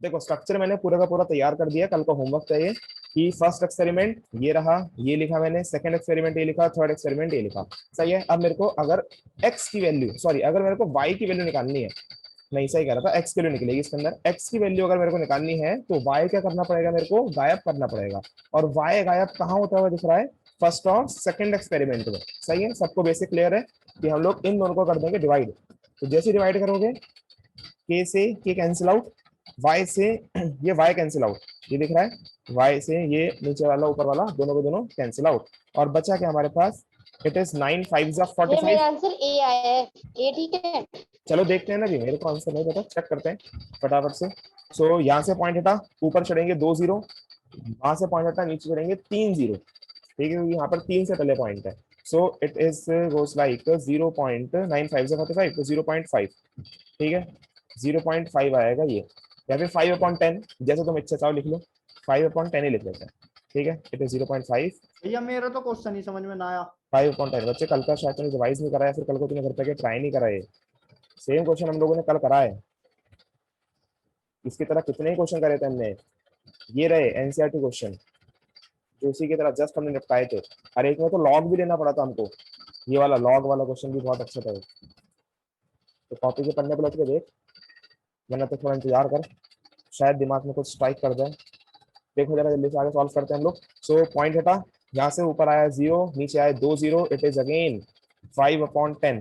देखो स्ट्रक्चर मैंने पूरा का पूरा तैयार कर दिया, कल का होमवर्क चाहिए कि फर्स्ट एक्सपेरिमेंट ये रहा, ये लिखा मैंने, सेकंड एक्सपेरिमेंट ये लिखा, थर्ड एक्सपेरिमेंट ये लिखा। सही है। अब मेरे को अगर एक्स की वैल्यू, सॉरी अगर मेरे को वाई की वैल्यू निकालनी है, नहीं सही कह रहा था, एक्स की वैल्यू निकलेगी इसके अंदर, एक्स की वैल्यू अगर मेरे को निकालनी है तो वाई क्या करना पड़ेगा, मेरे को गायब करना पड़ेगा। और वाई गायब कहाँ होता हुआ दिख रहा है, फर्स्ट और सेकंड एक्सपेरिमेंट में। सही है, सबको बेसिक क्लियर है कि हम लोग इन दोनों को कर देंगे डिवाइड। तो जैसे डिवाइड करोगे, के से के कैंसिल आउट, वाई से ये वाई कैंसिल आउट, ये दिख रहा है, वाई से ये नीचे वाला ऊपर वाला दोनों को दोनों कैंसिल आउट। और बचा क्या हमारे पास, इट इज 9 5 ये 45। मेरा आंसर ए आया है। ए ठीक है। चलो देखते हैं ना जी, मेरे को आंसर नहीं पता, चेक करते हैं फटाफट से। सो यहाँ से पॉइंट हटा, ऊपर चढ़ेंगे 2 0, वहां से पॉइंट हटा नीचे चढ़ेंगे 3 0। ठीक है, क्योंकि यहाँ पर 3 से पहले पॉइंट है। सो इट इज गोस लाइक 0.9 5 से 45 तो 0.5। ठीक है, 0.5 आएगा ये, या फिर 5/10, जैसे तुम इच्छा चाहो लिख लो, 5/10 ही लिख लेते हैं। ठीक है, इट इज 0.5। भैया मेरा तो क्वेश्चन ही समझ में ना आया। 5/10 बच्चे, कल का शायद तुमने रिवाइज नहीं कराया, फिर कल को तुमने घर पे ट्राई नहीं कराए। सेम क्वेश्चन हम लोगों ने कल करा है, इसकी तरह कितने ही क्वेश्चन करे थे हमने। ये रहे एनसीईआरटी क्वेश्चन जो उसी की तरह जस्ट हमने निपटाए थे। और एक में तो लॉग भी लेना पड़ा था हमको, ये वाला लॉग वाला क्वेश्चन भी बहुत अच्छा था। तो कॉपी के पन्ने पलट के देख, वरना तो थोड़ा इंतजार कर, शायद दिमाग में कुछ स्ट्राइक कर जाए। देखो जरा जल्दी से आगे सॉल्व करते हैं हम लोग। सो पॉइंट हटा, यहाँ से ऊपर आया 0, नीचे आए 2 0, इट इज अगेन 5/10।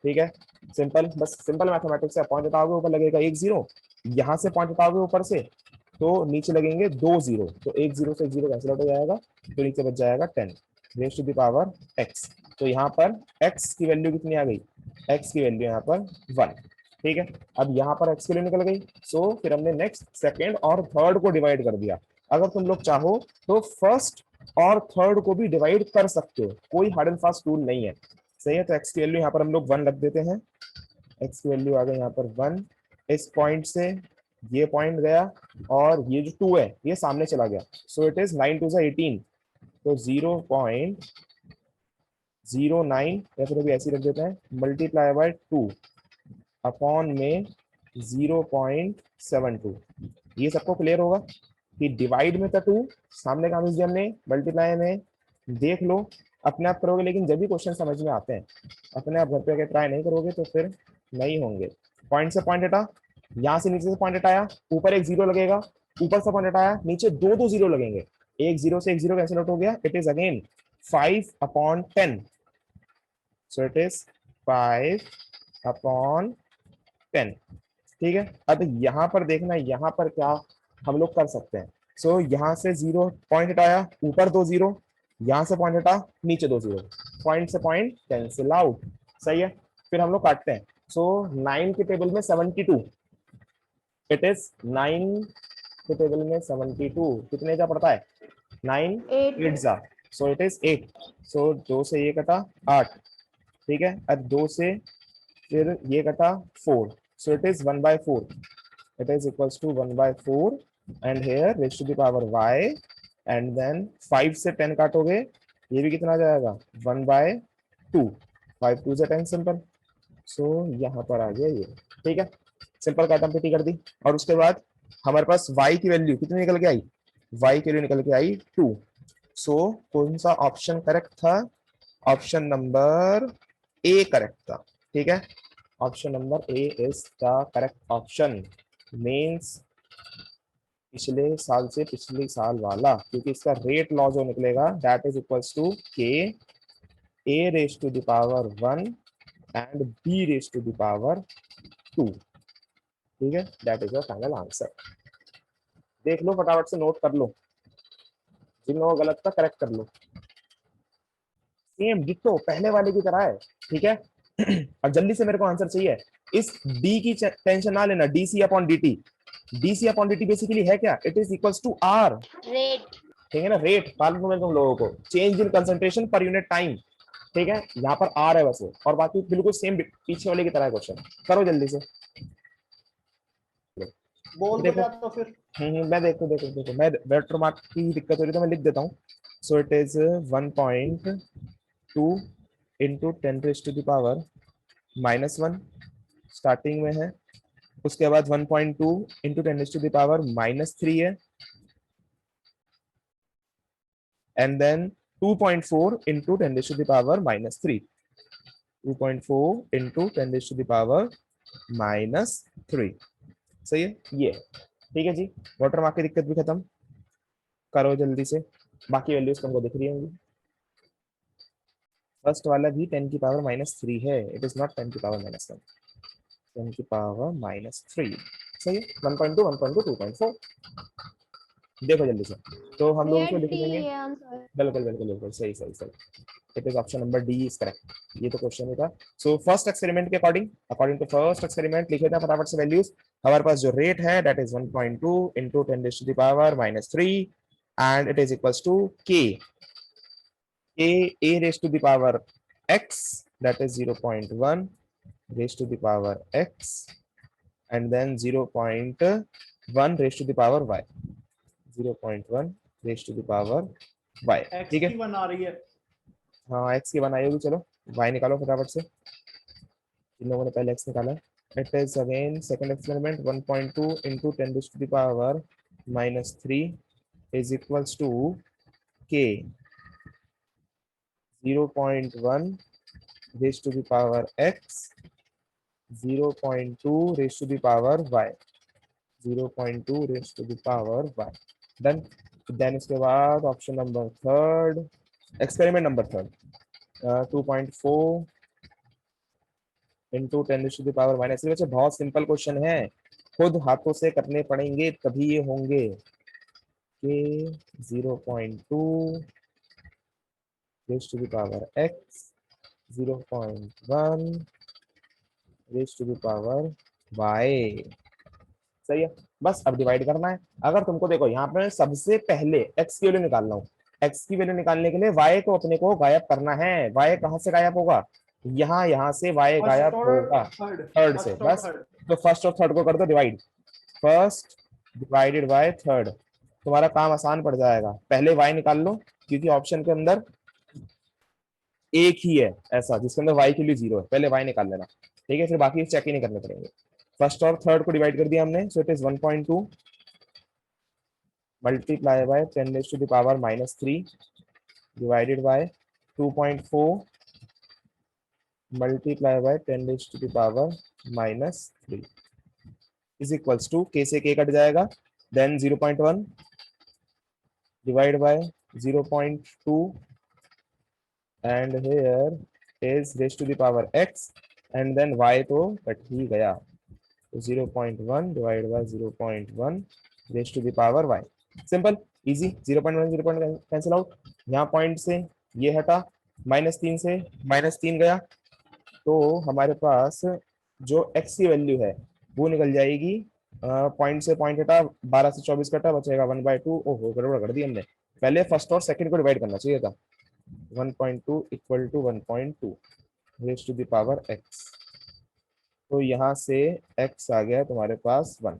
ठीक है, सिंपल, बस सिंपल मैथमेटिक्स है। पॉइंट हटाओगे ऊपर लगेगा 1 0, यहाँ से पॉइंट हटाओगे ऊपर से तो नीचे लगेंगे 2 0, तो 1 0 से 1 0 कैंसिल आउट हो जाएगा, तो नीचे बच जाएगा 10 raise to the power x। तो यहाँ पर x की वैल्यू कितनी आ गई, x की वैल्यू यहाँ पर 1। ठीक है, अब यहाँ पर x की वैल्यू निकल गई। सो फिर हमने नेक्स्ट सेकेंड और थर्ड को डिवाइड कर दिया। अगर तुम लोग चाहो तो फर्स्ट और थर्ड को भी डिवाइड कर सकते हो, कोई हार्ड एंड फास्ट रूल नहीं है। सही है, तो x की वैल्यू यहाँ पर हम लोग 1 रख देते हैं। x की वैल्यू आ गई यहाँ पर 1। इस पॉइंट से ये पॉइंट गया और ये जो 2 है ये सामने चला गया। सो इट इज 9 2 18, तो 0.09, या फिर अभी ऐसे रख देते हैं, मल्टीप्लाई बाय 2 अपॉन में 0.72। ये सबको क्लियर होगा कि डिवाइड में था 2, सामने काम दिया हमने, मल्टीप्लाई में देख लो, अपने आप करोगे लेकिन जब भी क्वेश्चन समझ में आते हैं, अपने आप घर पे अगर ट्राई नहीं करोगे तो फिर नहीं होंगे। पॉइंट से पॉइंट हटा, यहाँ से नीचे से पॉइंट हटाया, ऊपर एक 0 लगेगा, ऊपर से पॉइंट हटाया, नीचे 2 2 0 लगेंगे, एक 0 से एक 0 कैंसिल आउट हो गया, it is again 5/10। So it is 5/10। ठीक है, अब यहाँ पर देखना, यहाँ पर क्या हम लोग कर सकते हैं। सो यहाँ से 0 पॉइंट हटाया, ऊपर 2 0, यहाँ से पॉइंट हटा, नीचे 2 0, पॉइंट से पॉइंट कैंसिल आउट। सही है, फिर हम लोग काटते हैं। सो 9 के टेबल में 72, इट इज 9 के टेबल में 72 कितने का पड़ता है, 9 8 जा, सो इट इज 8। सो 2 से ये कटा 8। ठीक है, अब 2 से फिर ये कटा 4, सो it is 1/4, it is equals to 1/4 and here raised to the power y, and then 5 से 10 काटोगे, ये भी कितना आ जाएगा 1/2, 5 2 से 10 सिंपल। सो यहाँ पर आ गया ये। ठीक है, सिंपल काटम्पिटी कर दी। और उसके बाद हमारे पास y की वैल्यू कितनी निकल के आई, y की वैल्यू निकल के आई 2। सो कौन सा ऑप्शन करेक्ट था, ऑप्शन नंबर ए करेक्ट था। ठीक है, option number A is the correct option, means पिछले साल से पिछले साल वाला, क्योंकि इसका रेट लॉ जो निकलेगा that is equals to k a raise to the power 1 and b raise to the power 2। ठीक है, that is the final answer. देख लो फटाफट से, नोट कर लो, जिन लोगों को गलत था करेक्ट कर लो। सेम डिट्टो पहले वाले की तरह है। ठीक है, अब जल्दी से मेरे को आंसर चाहिए। इस डी की टेंशन ना लेना, DC upon DT, DC upon DT basically है क्या, it is equals to R rate. ठीक है ना, रेट मालूम है तुम लोगों को, change in concentration per unit time. ठीक है, यहाँ पर आर है बस वो, और बाकी बिल्कुल सेम पीछे वाले की तरह क्वेश्चन। करो जल्दी से, बोल तो देखो। क्या तो फिर। मैं देखो देखो देखो, मैं वेक्टर मार्क की दिक्कत हो रही है तो मैं लिख देता हूँ। So it is 1.2 into 10 raise to the power -1 starting में है, उसके बाद 1.2 इंटू 10⁻³ है, एंड देन 2.4 इंटू 10⁻³ 2.4 इंटू 10⁻³ सही है ये। ठीक है जी, वाटर मार्क की दिक्कत भी खत्म करो जल्दी से, बाकी वैल्यूज तुमको दिख रही होंगी। फर्स्ट वाला भी 10⁻³ है, इट इज नॉट 10⁻⁻1, 10⁻³ सही है। 1.2 1.2 2.4 देखो जल्दी से, तो हम लोग इसको लिख देंगे। बिल्कुल बिल्कुल बिल्कुल सही सही सही, it is option number D is correct, ये तो क्वेश्चन ही था। सो फर्स्ट एक्सपेरिमेंट के according according to first experiment लिखे थे फटाफट से वैल्यूज। हमारे पास जो रेट है that is 1.2 into 10⁻³ and it is equals to k a raised to the power x, that is 0.1 raised to the power x, and then 0.1 raised to the power y, 0.1 raised to the power y। X ठीक है, की बना रही है। हाँ x की बनाई होगी, चलो y निकालो फटाफट से, इन लोगों ने पहले x निकाला है। It is again second experiment 1.2 into 10⁻³ is equals to k 0.1 raised to the power x, 0.2 raised to the power y, 0.2 raised to the power y। Then इसके बाद option number third, experiment number third 2.4 into 10⁻⁻। बच्चे बहुत simple question है, खुद हाथों से करने पड़ेंगे तभी ये होंगे। के 0.2 raised to the power x, 0.1 raised to the power y सही है। बस अब डिवाइड करना है। अगर तुमको देखो यहाँ पे सबसे पहले x की वैल्यू निकालना हो, x की वैल्यू निकालने के लिए y को अपने को गायब करना है। y कहाँ से गायब होगा, यहाँ से y गायब होगा थर्ड से। बस तो फर्स्ट और थर्ड को कर दो divide, first divided by third, तुम्हारा काम आसान पड़ जाएगा। पहले y निकाल लो क्योंकि ऑप्शन के अंदर एक ही है ऐसा जिसके अंदर y की वैल्यू 0 है, पहले y निकाल लेना। ठीक है, फिर बाकी चेक ही नहीं करने पड़ेंगे। फर्स्ट और थर्ड को डिवाइड कर दिया हमने, so it is 1.2 multiply by 10⁻³ divided by 2.4 multiply by 10⁻³ is equals to k से k कट जाएगा, then 0.1 divide by 0.2 and here is raise to the power x and then y तो cut ही गया, तो 0.1 divide by 0.1 raise to the power y। Simple easy, 0.1 0.1 cancel out, यहाँ point से ये हटा, -3 से -3 गया, तो हमारे पास जो x की वैल्यू है वो निकल जाएगी, पॉइंट से पॉइंट हटा, 12 से 24 कटा, बचेगा 1/2। ओहो गड़बड़ कर दी हमने, पहले फर्स्ट और सेकंड को डिवाइड करना चाहिए था। 1.2 equal to 1.2 raise to the power x, तो यहाँ से x आ गया तुम्हारे पास 1।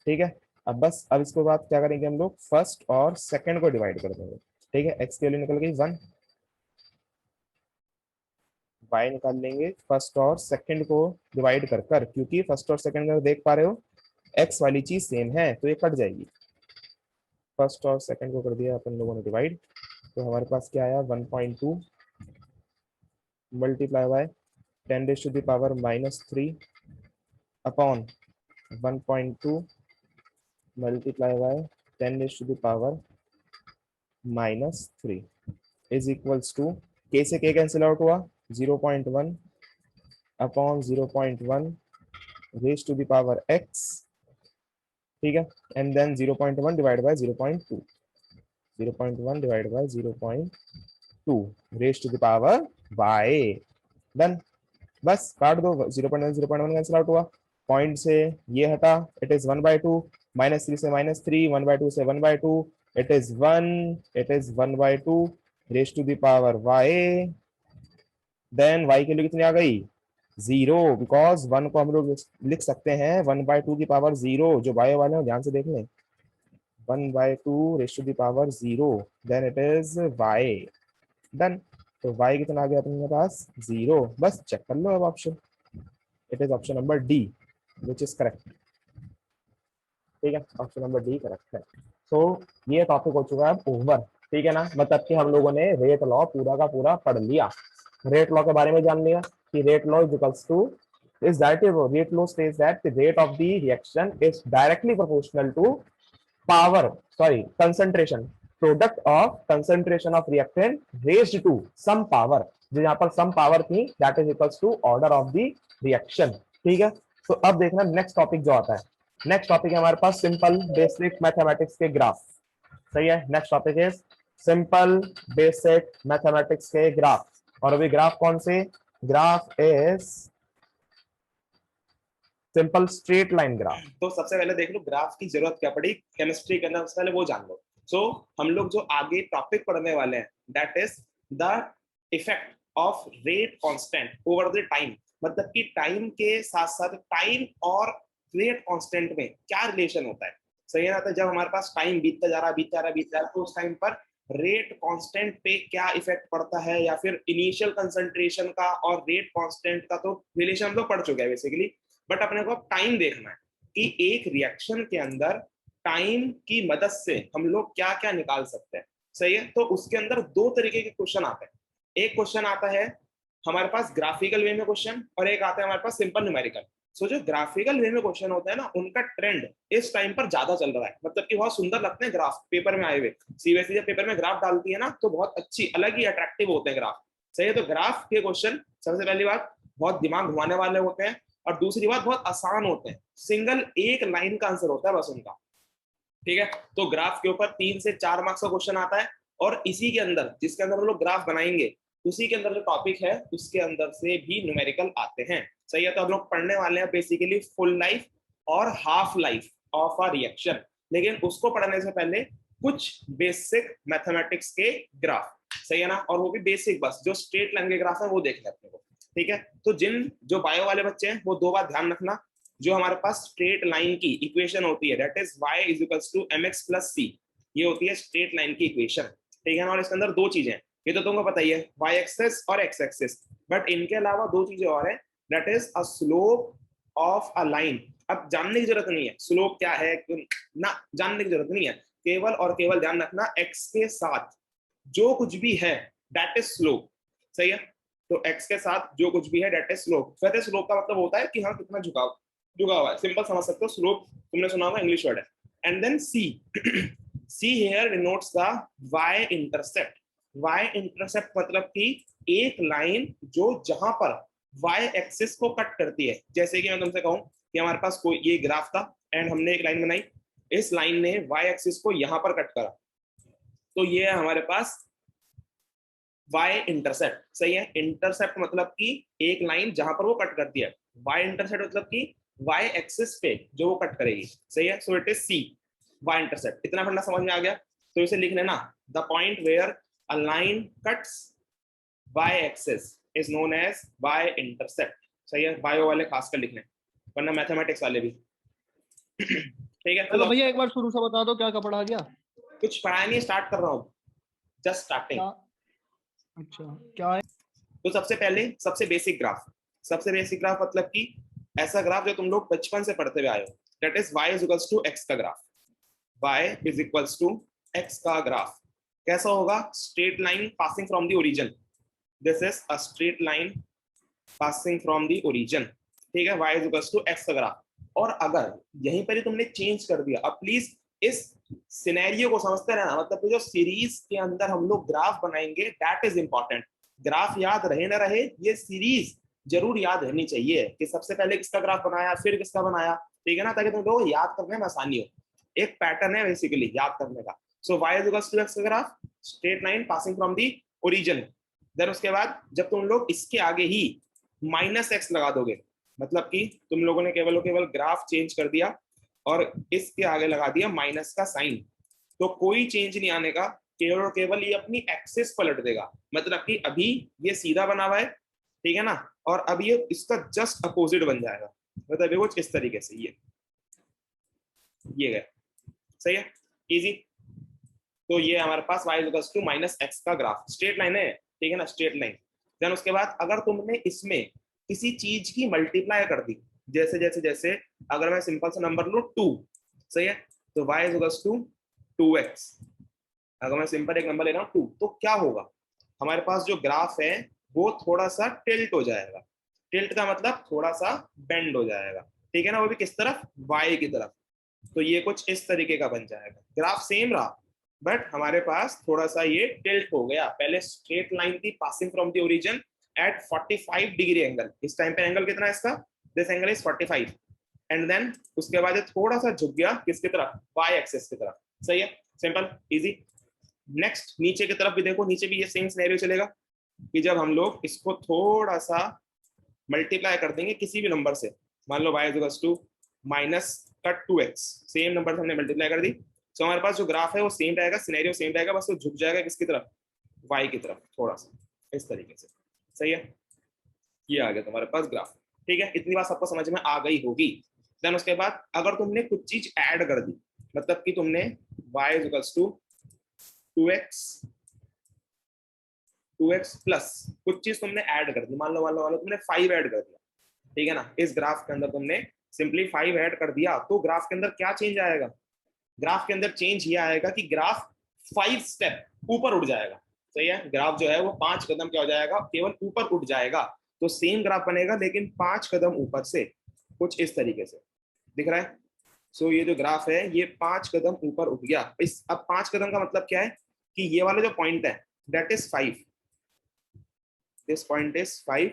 ठीक है, अब बस अब इसके बाद क्या करेंगे हम लोग, फर्स्ट और सेकंड को डिवाइड कर देंगे। ठीक है, x की वैल्यू निकल गई 1, y निकाल लेंगे फर्स्ट और सेकंड को डिवाइड कर कर, क्योंकि फर्स्ट और सेकंड में देख पा रहे हो x वाली चीज सेम है तो ये कट जाएगी। फर्स्ट और सेकंड को कर दिया अपन लोगों ने डिवाइड, तो हमारे पास क्या आया 1.2 multiply by 10⁻³ upon 1.2 multiply by 10⁻³ is equals to, k से k कैंसिल आउट हुआ, 0.1 upon 0.1 raise to the power x। ठीक है, and then 0.1 divide by 0.2, 0.1 divide by 0.2 raise to the power y। Done, बस काट दो, 0.1 0.1 कैंसिल आउट हुआ, point से ये हटा, इट इज 1/2, -3 से -3, 1/2 से 1/2, it is 1, it is 1/2 raise to the power y। Then y की वैल्यू कितनी आ गई, 0, बिकॉज 1 को हम लोग लिख सकते हैं 1/2 की पावर 0, जो बायो वाले हैं ध्यान से देख लें, 1/2 raise to the power 0, then it is y। Done, तो y कितना आ गया अपने पास 0, बस चेक कर लो अब option, it is option number D which is correct. ठीक है, ऑप्शन नंबर डी करेक्ट है। सो ये टॉपिक हो चुका है अब ओवर, ठीक है ना, मतलब कि हम लोगों ने रेट लॉ पूरा का पूरा पढ़ लिया, रेट लॉ के बारे में जान लिया कि rate law is equals to is that rate law states that the rate of the reaction is directly proportional to power, sorry, concentration, product of concentration of reactant raised to some power, जो यहाँ पर some power थी, that is equals to order of the reaction, ठीक है। तो अब देखना next topic जो आता है, नेक्स्ट टॉपिक है हमारे पास सिंपल बेसिक मैथमेटिक्स के ग्राफ, सही है। नेक्स्ट टॉपिक है सिंपल बेसिक मैथमेटिक्स के ग्राफ, और अभी ग्राफ कौन से, graph is simple straight line graph. तो सबसे पहले देख लो ग्राफ की जरूरत क्या पड़ी केमिस्ट्री के अंदर, सबसे पहले वो जान लो। सो हम लोग जो आगे टॉपिक पढ़ने वाले हैं that is the effect of rate constant over the time, मतलब कि टाइम के साथ साथ टाइम और रेट कांस्टेंट में क्या रिलेशन होता है, सही है ना। तो जब हमारे पास टाइम बीतता जा रहा तो उस टाइम पर रेट कांस्टेंट पे क्या इफेक्ट पड़ता है, या फिर इनिशियल कंसंट्रेशन का और रेट कांस्टेंट का तो रिलेशन हम लोग पढ़ चुके हैं बेसिकली, बट अपने को टाइम देखना है कि एक रिएक्शन के अंदर टाइम की मदद से हम लोग क्या क्या निकाल सकते हैं, सही है। तो उसके अंदर दो तरीके के क्वेश्चन आते हैं, एक क्वेश्चन आता है हमारे पास ग्राफिकल वे में क्वेश्चन, और एक आता है हमारे पास सिंपल न्यूमेरिकल। सो जो ग्राफिकल वे में क्वेश्चन होता है ना, उनका ट्रेंड इस टाइम पर ज्यादा चल रहा है, मतलब कि बहुत सुंदर लगते हैं ग्राफ पेपर में आए हुए। सीबीएसई जब पेपर में ग्राफ डालती है ना तो बहुत अच्छी अलग ही अट्रैक्टिव होते हैं ग्राफ, सही है। तो ग्राफ के क्वेश्चन सबसे पहली बात बहुत दिमाग घुमाने वाले होते हैं, और दूसरी बात बहुत आसान होते हैं, सिंगल एक लाइन का आंसर होता है बस उनका, ठीक है। तो ग्राफ के ऊपर 3 से 4 मार्क्स का क्वेश्चन आता है, और इसी के अंदर जिसके अंदर हम लोग ग्राफ बनाएंगे उसी के अंदर जो टॉपिक है उसके अंदर से भी न्यूमेरिकल आते हैं, सही है। तो हम लोग पढ़ने वाले हैं बेसिकली फुल लाइफ और half life of a reaction, लेकिन उसको पढ़ने से पहले कुछ बेसिक मैथमेटिक्स के ग्राफ, सही है ना, और वो भी बेसिक, बस जो स्ट्रेट लाइन के ग्राफ है वो देख लेते हैं, ठीक है। तो जो बायो वाले बच्चे हैं वो दो बात ध्यान रखना, जो हमारे पास स्ट्रेट लाइन की इक्वेशन होती है that is y is equals to mx plus c, ये होती है स्ट्रेट लाइन की इक्वेशन, ठीक है ना। और इसके अंदर दो चीजें हैं, ये तो तुमको पता ही है, y एक्सिस और x एक्सिस, बट इनके अलावा दो चीजें और है that is a slope of a line. अब जानने की जरूरत नहीं है स्लोप क्या है ना, जानने की जरूरत नहीं है, केवल और केवल ध्यान रखना x के साथ जो कुछ भी है दैट इज स्लोप, सही है। तो x के साथ जो कुछ भी है दैट इज स्लोप। वैसे स्लोप का मतलब होता है कि हाँ कितना झुकाव हुआ है, सिंपल समझ सकते हो, स्लोप तुमने सुना होगा, इंग्लिश वर्ड है। And then c c here denotes the y intercept. y intercept मतलब कि एक लाइन जो जहां पर y एक्सिस को कट करती है, जैसे कि मैं तुमसे कहूं कि हमारे पास कोई ये ग्राफ था एंड हमने एक लाइन बनाई, इस लाइन ने y एक्सिस को यहां पर कट करा, तो ये है हमारे पास y इंटरसेप्ट, सही है। इंटरसेप्ट मतलब कि एक लाइन जहां पर वो कट करती है, y इंटरसेप्ट मतलब कि y एक्सिस पे जो वो कट करेगी, सही है। सो it is c y intercept. इतना फंडा समझ में आ गया, तो इसे लिख लेना, the point where a line cuts y axis is known as y intercept, सही है। बायो वाले खासकर लिखने, वरना मैथमेटिक्स वाले भी ठीक है। चलो भैया एक बार शुरू से बता दो क्या क्या पढ़ा गया। कुछ पढ़ाया नहीं, स्टार्ट कर रहा हूँ, जस्ट स्टार्टिंग। अच्छा क्या है? तो सबसे पहले सबसे बेसिक ग्राफ मतलब कि ऐसा ग्राफ जो तुम लोग बचपन से पढ़ते हुए आए हो, that is y is equals to x का graph. y is equals to x का ग्राफ कैसा होगा, straight line passing from the origin, this is a straight line passing from the origin, ठीक है। y is equals to x का graph, और अगर यहीं पर ही तुमने चेंज कर दिया, अब प्लीज इस सिनेरियो को समझते रहना, मतलब जो सीरीज के अंदर हम लोग ग्राफ बनाएंगे दैट इज इंपॉर्टेंट। ग्राफ याद रहे ना रहे, ये सीरीज जरूर याद रहनी चाहिए कि सबसे पहले किसका ग्राफ बनाया फिर किसका बनाया, ठीक है ना, ताकि तुम लोग याद करने में आसानी हो। एक पैटर्न है बेसिकली याद करने का। So y is equals to x का graph, straight line passing from the origin, then उसके बाद जब तुम लोग इसके आगे ही माइनस x लगा दोगे, मतलब कि तुम लोगों ने केवल ग्राफ चेंज कर दिया और इसके आगे लगा दिया माइनस का साइन, तो कोई चेंज नहीं आने का, केवल और केवल ये अपनी एक्सिस पलट देगा, मतलब कि अभी ये सीधा बना हुआ है, ठीक है ना, और अब ये इसका जस्ट अपोजिट बन जाएगा, मतलब कुछ इस तरीके से ये गया, सही है, इजी। तो ये हमारे पास y equals to minus X का ग्राफ, स्ट्रेट लाइन है, ठीक है ना, स्ट्रेट लाइन। देन उसके बाद अगर तुमने इसमें किसी चीज की मल्टीप्लाई कर दी, जैसे अगर मैं सिंपल सा नंबर लूं 2, सही है। तो y is equals to 2x। अगर मैं सिंपल एक नंबर ले रहा हूँ 2, तो क्या होगा, हमारे पास जो ग्राफ है वो थोड़ा सा टिल्ट हो जाएगा। टिल्ट का मतलब थोड़ा सा बेंड हो जाएगा, ठीक है ना, वो भी किस तरफ, y की तरफ। तो ये कुछ इस तरीके का बन जाएगा। ग्राफ सेम रहा बट हमारे पास थोड़ा सा ये टिल्ट हो गया। पहले स्ट्रेट लाइन थी passing from the origin at 45 degree angle. इस टाइम पे एंगल कितना है इसका, this angle is 45, and then उसके बाद ये थोड़ा सा झुक गया किसकी तरफ, y एक्सिस की तरफ। सही है, सिंपल इजी। नेक्स्ट नीचे की तरफ भी देखो, नीचे भी ये सेम सिनेरियो चलेगा कि जब हम लोग इसको थोड़ा सा मल्टीप्लाई कर देंगे किसी भी नंबर से, मान लो y equals to minus cut 2x, same number से हमने मल्टीप्लाई कर दी, तो हमारे पास जो ग्राफ है वो सेम रहेगा, सिनेरियो सेम रहेगा, बस वो झुक जाएगा किसकी तरफ, y की तरफ थोड़ा सा, इस तरीके से। सही है, ये आ गया तुम्हारे पास ग्राफ। ठीक है, इतनी बात सबको समझ में आ गई होगी। देन उसके बाद अगर तुमने कुछ चीज ऐड कर दी, मतलब कि तुमने y equals to 2x plus कुछ चीज तुमने ऐड कर दी, मान लो तुमने 5 ऐड कर दिया, ठीक है ना, इस ग्राफ के अंदर तुमने सिंपली 5 ऐड कर दिया, तो ग्राफ के अंदर क्या चेंज आएगा, ग्राफ के अंदर चेंज ये आएगा कि ग्राफ 5 स्टेप ऊपर उठ जाएगा। सही है, ग्राफ जो है वो 5 कदम क्या हो जाएगा, केवल ऊपर उठ जाएगा। तो सेम ग्राफ बनेगा लेकिन 5 कदम ऊपर से, कुछ इस तरीके से दिख रहा है। सो ये जो ग्राफ है ये 5 कदम ऊपर उठ गया। इस अब 5 कदम का मतलब क्या है कि ये वाला जो पॉइंट है that is 5, this point is 5,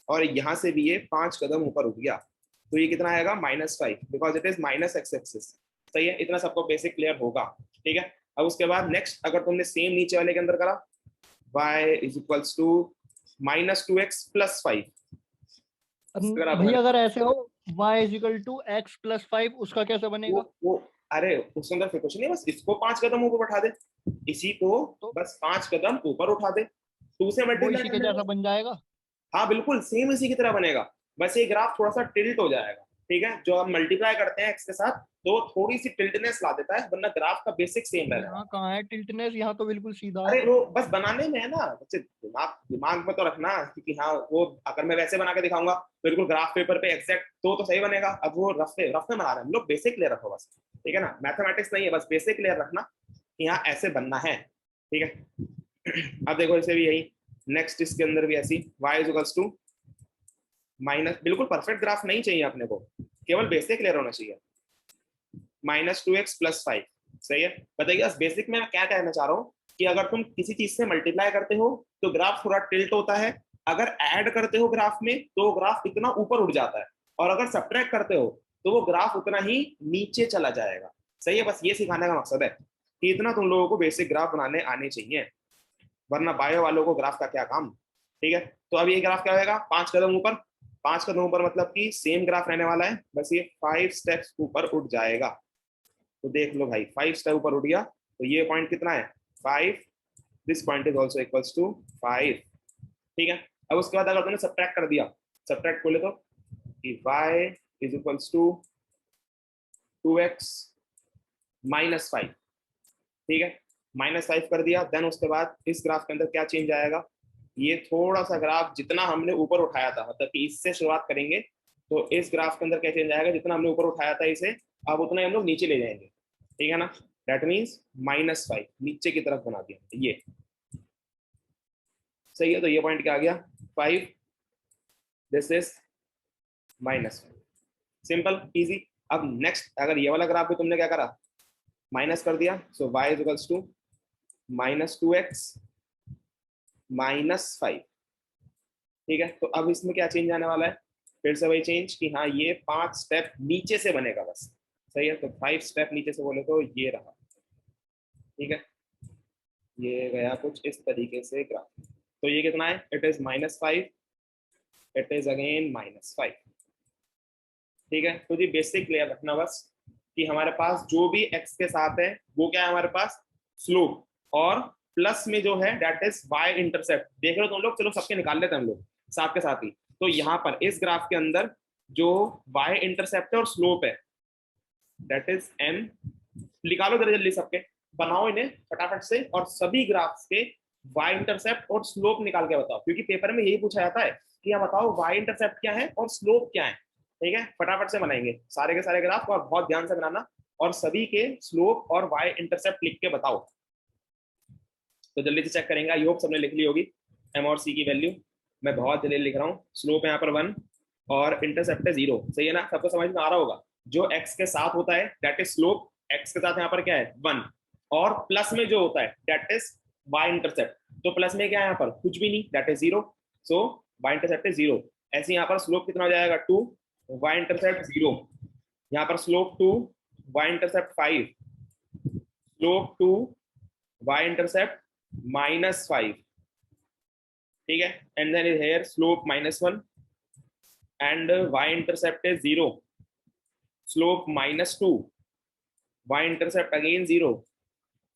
और यहां से भी ये 5 कदम ऊपर उठ गया, तो ये कितना आएगा, -5, because it is minus x axis. सही है, इतना सबको बेसिक क्लियर होगा। ठीक है, अब उसके बाद नेक्स्ट अगर तुमने सेम नीचे वाले के अंदर करा, y is equals to -2x plus 5। भैया अगर ऐसे हो y is equal to x plus 5, उसका कैसे बनेगा? वो अरे उसके अंदर फिर कुछ नहीं, बस इसको 5 कदम ऊपर उठा दे, इसी को तो बस 5 कदम ऊपर उठा दे, 2 से वो मल्टीप्लाई इसी कर के दे। जैसा बन जाएगा। हाँ बिल्कुल सेम इसी की तरह बनेगा, बस ये ग्राफ थोड़ा सा टिल्ट हो जाएगा। ठीक है, जो हम मल्टीप्लाई करते हैं एक्स के साथ तो थोड़ी सी टिल्टनेस ला देता है, वरना ग्राफ का बेसिक सेम रहेगा। यहाँ कहाँ है टिल्टनेस, यहाँ तो बिल्कुल सीधा है। अरे वो बस बनाने में है ना बच्चे, दिमाग दिमाग में तो रखना कि हाँ वो अगर मैं वैसे बना के दिखाऊंगा बिल्कुल ग्राफ पेपर पे एग्जैक्ट तो सही बनेगा। अब वो रफ में बना रहे हैं हम लोग, बेसिक क्लियर रखो बस। ठीक है ना, मैथमेटिक्स नहीं है, बस बेसिक क्लियर रखना कि हाँ ऐसे बनना है। ठीक है, अब देखो इसे भी यही, नेक्स्ट इसके अंदर भी ऐसी y is equals to minus, बिल्कुल परफेक्ट ग्राफ नहीं चाहिए अपने को, केवल बेसिक क्लियर होना चाहिए, -2x प्लस 5। सही है, बताइए बेसिक में मैं क्या कहना चाह रहा हूँ कि अगर तुम किसी चीज से मल्टीप्लाई करते हो तो ग्राफ थोड़ा टिल्ट होता है, अगर ऐड करते हो ग्राफ में तो ग्राफ इतना ऊपर उठ जाता है, और अगर सब्ट्रैक्ट करते हो तो वो ग्राफ उतना ही नीचे चला जाएगा। सही है, बस ये सिखाने का मकसद है कि इतना तुम लोगों को बेसिक ग्राफ बनाने आने चाहिए, वरना बायो वालों को ग्राफ का क्या काम। ठीक है, तो अब ये ग्राफ क्या होगा, 5 कदम ऊपर, 5 कदम ऊपर मतलब कि सेम ग्राफ रहने वाला है, बस ये 5 स्टेप्स ऊपर उठ जाएगा। तो देख लो भाई 5 स्टेप ऊपर उठ गया, तो ये पॉइंट कितना है 5, this point is also equals to 5। ठीक है, अब उसके बाद अगर तुमने सब्ट्रैक्ट कर दिया, सब्ट्रैक्ट खोले तो कि y is equals to 2x minus 5। ठीक है, -5 कर दिया, देन उसके बाद इस ग्राफ के अंदर क्या चेंज आएगा, ये थोड़ा सा ग्राफ जितना हमने ऊपर उठाया था, मतलब कि इससे शुरुआत करेंगे तो इस ग्राफ के अंदर क्या चेंज आएगा, जितना हमने ऊपर उठाया था इसे अब उतना ही हम लोग नीचे ले जाएंगे। ठीक है ना, दैट मीन्स -5 नीचे की तरफ बना दिया ये। सही है, तो ये पॉइंट क्या आ गया 5, दिस इज -5, सिंपल इजी। अब नेक्स्ट अगर ये वाला ग्राफ भी तुमने क्या करा, माइनस कर दिया, so y is equals to -2x -5। ठीक है, तो अब इसमें क्या चेंज आने वाला है, फिर से वही चेंज कि हाँ ये 5 स्टेप नीचे से बनेगा बस। सही है, तो 5 स्टेप नीचे से बोले तो ये रहा। ठीक है, ये गया कुछ इस तरीके से ग्राफ। तो ये कितना है, it is -5, it is again -5। ठीक है, तो जी बेसिक क्लियर रखना बस कि हमारे पास जो भी x के साथ है वो क्या है हमारे पास स्लोप, और प्लस में जो है दैट इज y इंटरसेप्ट। देख रहे हो तुम लोग, चलो सबके निकाल लेते हैं हम लोग साथ के साथ ही। तो यहाँ पर इस ग्राफ के अंदर जो y इंटरसेप्ट है और स्लोप है दैट इज m, निकालो जरा जल्दी सबके, बनाओ इन्हें फटाफट से, और सभी ग्राफ्स के y इंटरसेप्ट और स्लोप निकाल के बताओ, क्योंकि पेपर में यही पूछा जाता है कि आप बताओ y इंटरसेप्ट क्या है और स्लोप क्या है। ठीक है, फटाफट से बनाएंगे सारे के सारे ग्राफ, और बहुत ध्यान से बनाना और सभी के स्लोप और वाई इंटरसेप्ट लिख के बताओ। तो जल्दी से चेक करेंगे, आई होप सबने लिख ली होगी एम और सी की वैल्यू। मैं बहुत जल्दी लिख रहा हूँ। स्लोप है यहाँ पर 1 और इंटरसेप्ट है 0, सही है ना, सबको समझ में आ रहा होगा। जो x के साथ होता है दैट इज स्लोप, x के साथ यहाँ पर क्या है 1, और प्लस में जो होता है दैट इज y इंटरसेप्ट। तो प्लस में क्या है यहाँ पर कुछ भी नहीं, that is 0, so y intercept is 0। ऐसे यहाँ पर स्लोप कितना हो जाएगा 2, y इंटरसेप्ट 0, यहाँ पर slope 2, y intercept 5, slope 2, y intercept -5, ठीक है, and then here slope -1 and y-intercept is 0, slope -2, y-intercept again 0,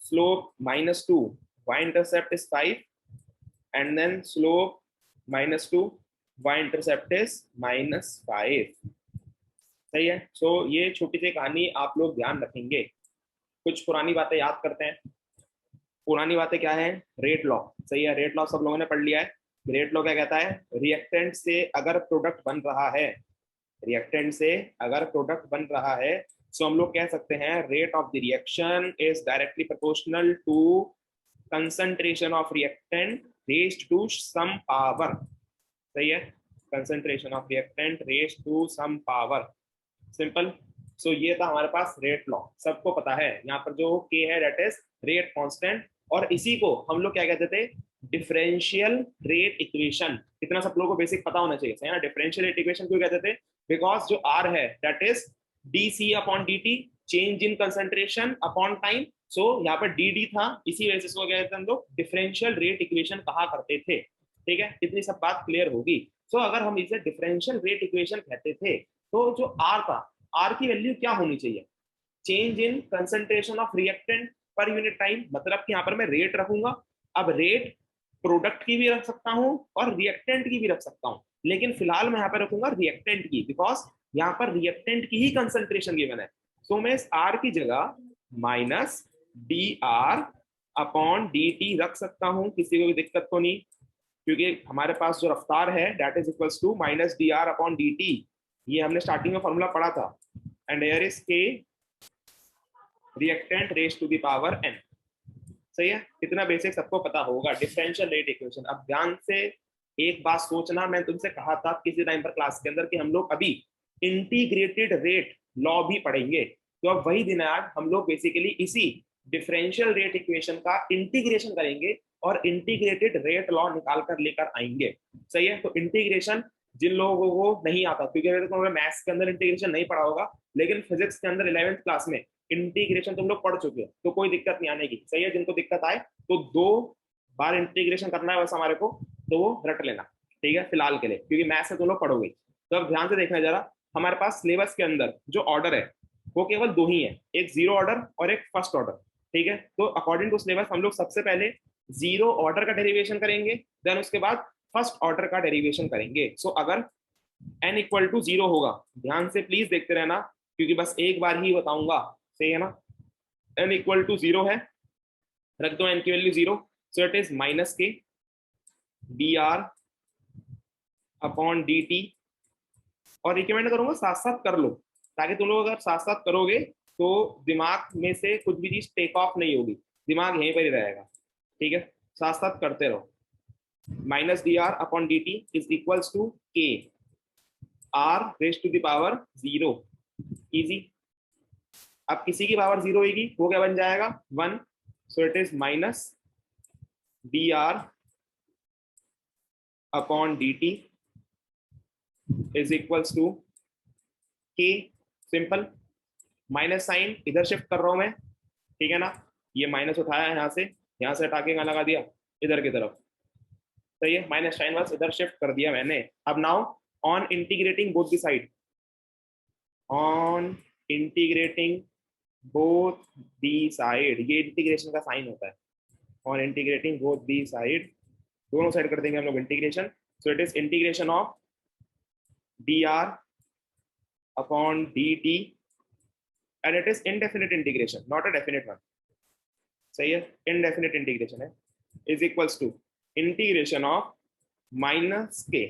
slope -2, y-intercept is 5, and then slope -2, y-intercept is -5, सही है। सो ये छोटी सी कहानी आप लोग ध्यान रखेंगे। कुछ पुरानी बातें याद करते हैं। पुरानी बातें क्या है, रेट लॉ, सही है, रेट लॉ सब लोगों ने पढ़ लिया है। रेट लॉ क्या कहता है, रिएक्टेंट से अगर प्रोडक्ट बन रहा है, रिएक्टेंट से अगर प्रोडक्ट बन रहा है, सो हम लोग कह सकते हैं rate of the reaction is directly proportional to concentration of reactant raised to some power, सही है, concentration of reactant raised to some power, simple. So ये था हमारे पास रेट लॉ, सबको पता है। यहाँ पर जो के है दैट इज रेट कांस्टेंट, और इसी को हम लोग क्या कहते थे, डिफरेंशियल रेट इक्वेशन। इतना सब लोगों को बेसिक पता होना चाहिए, सही है ना। डिफरेंशियल रेट इक्वेशन क्यों कहते थे, बिकॉज जो आर है that is dc upon dt, change in concentration upon time. So यहाँ पर डी डी था, इसी वजह से इसको क्या कहते हैं हम लोग डिफरेंशियल रेट इक्वेशन कहा करते थे, ठीक है। इतनी सब बात क्लियर होगी। सो अगर हम इसे डिफरेंशियल रेट इक्वेशन कहते थे, तो जो आर था, आर की वैल्यू क्या होनी चाहिए, change in concentration of reactant पर यूनिट टाइम, मतलब कि यहाँ पर मैं रेट रखूंगा। अब रेट प्रोडक्ट की भी रख सकता हूं और रिएक्टेंट की भी रख सकता हूं, लेकिन फिलहाल मैं यहाँ पर रखूंगा रिएक्टेंट की, बिकॉज यहाँ पर रिएक्टेंट की ही कंसंट्रेशन गिवन है। सो मैं इस आर की जगह minus D R upon D T रख सकता हूं, किसी को भी दिक्कत तो नहीं, क्योंकि हमारे पास जो रफ्तार है that is equals to minus D R upon D T, ये हमने स्टार्टिंग में फॉर्मूला पढ़ा था। And here is K reactant raise to the power n, सही है। इतना बेसिक सबको पता होगा, डिफरेंशियल रेट इक्वेशन। अब ध्यान से एक बात सोचना, मैं तुमसे कहा था किसी टाइम पर क्लास के अंदर कि हम लोग अभी इंटीग्रेटेड रेट लॉ भी पढ़ेंगे, तो अब वही दिन है आज। हम लोग बेसिकली इसी डिफरेंशियल रेट इक्वेशन का इंटीग्रेशन करेंगे और इंटीग्रेटेड रेट लॉ निकाल कर लेकर आएंगे, सही है। तो इंटीग्रेशन जिन लोगों को नहीं आता, क्योंकि तो मैथ्स के अंदर इंटीग्रेशन नहीं पढ़ा होगा, लेकिन फिजिक्स के अंदर 11th क्लास में इंटीग्रेशन तुम लोग पढ़ चुके हो, तो कोई दिक्कत नहीं आने की, सही है। जिनको दिक्कत आए तो 2 बार इंटीग्रेशन करना है बस हमारे को, तो वो रट लेना, ठीक है, फिलहाल के लिए, क्योंकि मैथ्स से तुम लोग पढ़ोगे। तो अब ध्यान से देखना जरा, हमारे पास सिलेबस के अंदर जो ऑर्डर है वो केवल 2 ही है, एक 0 ऑर्डर और एक फर्स्ट ऑर्डर, ठीक है। तो अकॉर्डिंग टू सिलेबस हम लोग सबसे पहले 0 ऑर्डर का डेरिवेशन करेंगे, देन उसके बाद फर्स्ट ऑर्डर का डेरिवेशन करेंगे। सो अगर n इक्वल टू 0 होगा, ध्यान से प्लीज देखते रहना, क्योंकि बस एक बार ही बताऊंगा, सही है ना। n इक्वल टू 0 है, रख दो n की value 0, so it is minus k d are upon D t, और रिकमेंड करूंगा साथ साथ कर लो, ताकि तुम लोग अगर साथ साथ करोगे तो दिमाग में से कुछ भी चीज टेक ऑफ नहीं होगी, दिमाग यहीं पर ही रहेगा, ठीक है। साथ साथ करते रहो। Minus D R upon D T is equals to k r raise to the power 0, easy. अब किसी की पावर 0 होगी, वो क्या बन जाएगा 1, so it is minus D R upon D T is equals to K, simple. Minus sign इधर shift कर रहा हूं मैं, ठीक है ना, ये माइनस उठाया यहाँ से हटा के कहाँ लगा दिया, इधर की तरफ, सही है। माइनस साइन बस इधर शिफ्ट कर दिया मैंने। अब now on integrating both the side, on integrating both the side, ये इंटीग्रेशन का साइन होता है, और इंटीग्रेटिंग बोथ दी साइड, दोनों साइड कर देंगे हम लोग integration. So it is integration of D are upon D T, and it is indefinite integration, not a definite one, सही है, इनडेफिनिट इंटीग्रेशन है, is equals to integration of minus K,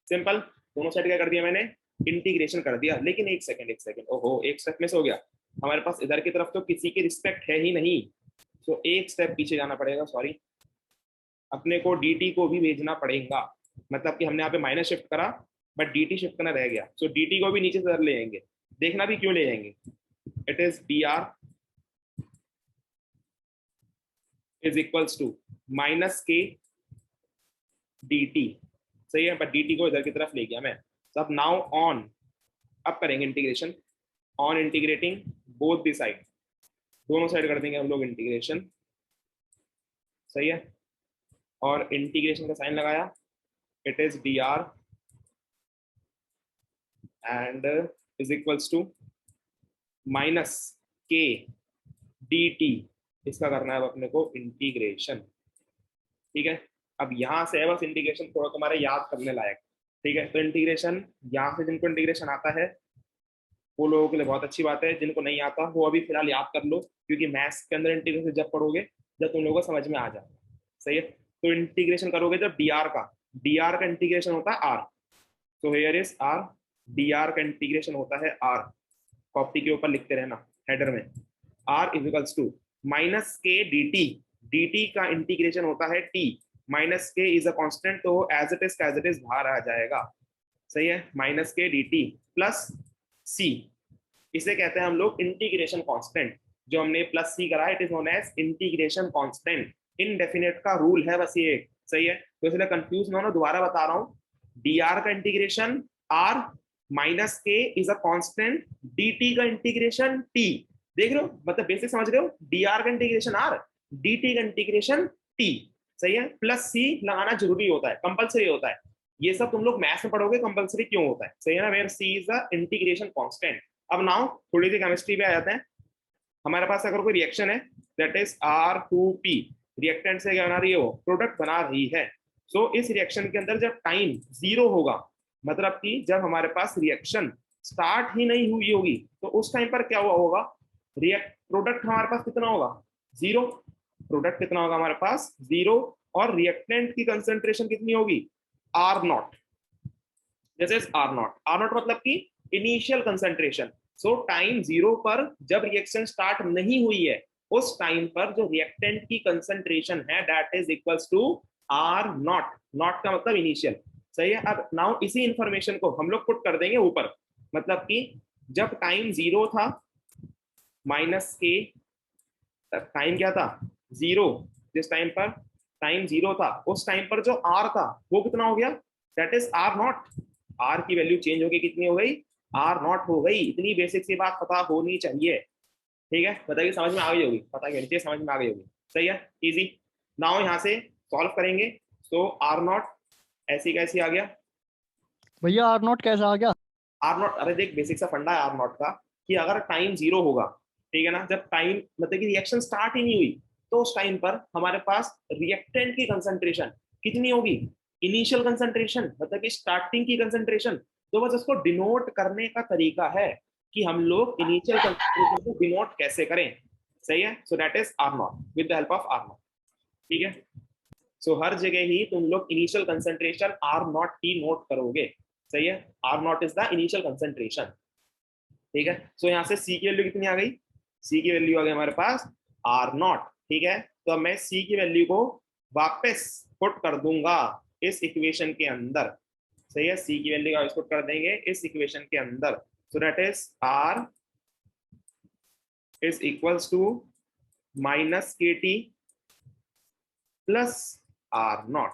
simple. दोनों side क्या कर दिया मैंने, integration कर दिया। लेकिन एक सेकंड, ओहो, एक स्टेप मिस हो गया। हमारे पास इधर की तरफ तो किसी की रिस्पेक्ट है ही नहीं, सो एक स्टेप पीछे जाना पड़ेगा, सॉरी, अपने को dt को भी भेजना पड़ेगा। मतलब कि हमने यहाँ पे माइनस शिफ्ट करा बट dt शिफ्ट करना रह गया, सो dt को भी नीचे से ले जाएंगे। देखना भी क्यों ले जाएंगे, it is dr is equals to minus K dt, सही है, बट dt को इधर की तरफ ले गया मैं। तो अब नाउ ऑन, अब करेंगे integration, on integrating both the side, दोनों साइड कर देंगे हम लोग इंटीग्रेशन, सही है। और इंटीग्रेशन का साइन लगाया, it is dr and is equals to minus K dt, इसका करना है अपने को इंटीग्रेशन, ठीक है। अब यहाँ से है बस इंटीग्रेशन थोड़ा तुम्हारे याद करने लायक, ठीक है। तो इंटीग्रेशन यहाँ से जिनको इंटीग्रेशन आता है वो लोगों के लिए बहुत अच्छी बात है, जिनको नहीं आता वो अभी फिलहाल याद कर लो, क्योंकि मैथ्स के अंदर इंटीग्रेशन जब पढ़ोगे जब तुम लोगों को समझ में आ जाएगा, सही है। तो इंटीग्रेशन करोगे जब dr का इंटीग्रेशन होता है r, तो हियर इज r, dr का इंटीग्रेशन होता है r, कॉपी के ऊपर लिखते रहना हेडर में, r is equals to minus K dt का इंटीग्रेशन होता है t, minus K is a constant, तो एज इट इज बाहर आ जाएगा, सही है। Minus K dt plus c, इसे कहते हैं हम लोग इंटीग्रेशन कांस्टेंट, जो हमने प्लस c करा है it is known as integration constant. Indefinite का रूल है बस ये, सही है। तो इसलिए कंफ्यूज ना हो, दोबारा बता रहा हूँ, dr का integration r, minus K is a constant, dt का इंटीग्रेशन t, देख रहे हो, मतलब बेसिक समझ रहे हो, dr का इंटीग्रेशन r, dt का इंटीग्रेशन t, सही है। प्लस c लगाना जरूरी होता है, कंपलसरी होता है, ये सब तुम लोग मैथ्स में पढ़ोगे कंपलसरी क्यों होता है, सही है ना, where c is the integration constant. अब नाउ थोड़ी सी केमिस्ट्री पे आ जाते हैं। हमारे पास अगर कोई रिएक्शन है दैट इज R2P, रिएक्टेंट से क्या बना रही है, वो प्रोडक्ट बना रही है। सो इस रिएक्शन के अंदर जब टाइम 0 होगा, मतलब कि जब हमारे पास रिएक्शन स्टार्ट ही नहीं हुई होगी, तो उस टाइम पर क्या हुआ होगा, प्रोडक्ट हमारे पास कितना होगा, 0, प्रोडक्ट कितना होगा हमारे पास 0, और रिएक्टेंट की कंसेंट्रेशन कितनी होगी, R0, दिस इज R0 मतलब कि इनिशियल कंसेंट्रेशन। सो टाइम 0 पर जब रिएक्शन स्टार्ट नहीं हुई है, उस टाइम पर जो रिएक्टेंट की कंसेंट्रेशन है that is equals to R0, naught का मतलब इनिशियल, सही है। अब नाउ इसी इंफॉर्मेशन को हम लोग पुट कर देंगे ऊपर, मतलब कि जब टाइम 0 था, माइनस के टाइम क्या था 0, जिस टाइम पर टाइम 0 था उस टाइम पर जो R था वो कितना हो गया, दैट इज R0, R की वैल्यू चेंज होगी, कितनी हो गई, R0 हो गई। इतनी बेसिक सी बात पता होनी चाहिए, ठीक है। बताइए समझ में आ गई होगी, पता करनी समझ में आ गई होगी, सही है, इजी। नाउ यहाँ से सॉल्व करेंगे, तो R0 ऐसी कैसी आ गया भैया, R0 कैसा आ गया, R0, अरे देख बेसिक सा फंडा है R0 का, कि अगर टाइम 0 होगा, ठीक है ना, जब टाइम मतलब कि रिएक्शन स्टार्ट ही नहीं हुई, तो उस टाइम पर हमारे पास रिएक्टेंट की कंसंट्रेशन कितनी होगी, इनिशियल कंसंट्रेशन, मतलब कि स्टार्टिंग की कंसंट्रेशन। तो बस उसको डिनोट करने का तरीका है कि हम लोग इनिशियल कंसंट्रेशन को डिनोट कैसे करें, सही है। सो that is R0 with the help of R0, ठीक है। सो हर जगह ही तुम लोग इनिशियल कंसंट्रेशन R0 ही नोट करोगे, सही है। R0 is the initial concentration, ठीक है। सो यहाँ से C की वैल्यू कितनी आ गई, C की वैल्यू आ गई हमारे पास R0, ठीक है। तो अब मैं C की वैल्यू को वापस पुट कर दूंगा इस इक्वेशन के अंदर, सही है। C की वैल्यू का पुट कर देंगे इस इक्वेशन के अंदर, so that is R is equals to minus KT plus R0,